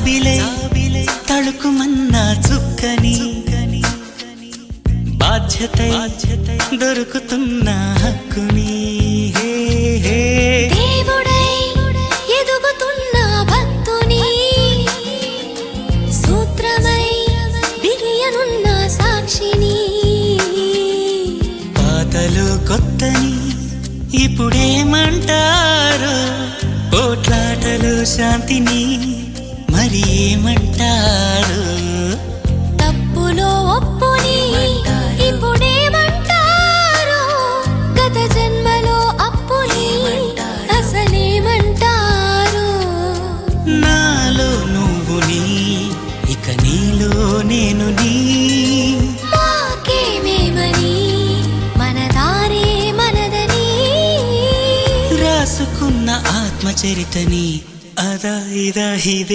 జాబిలే తళుకుమన్నా చుక్కని బాధ్యత దొరుకుతున్న హక్కుని దేవుడై ఎదుగుతున్న భక్తుని సూత్రమై బిరియనున్న సాక్షిని పాతలు కొత్తని ఇప్పుడేమంటారు పోట్లాటలు శాంతిని మరి ఏమంటారు తప్పులో ఒప్పుని ఇప్పుడేమంటారు గత జన్మలో అప్పుని అసలేమంటారు నాలో నువ్వు నీ ఇక నీలో నేను నీ మాకేమేమని మన దారే మనదని రాసుకున్న ఆత్మచరితని అదా ఇదా ఇదే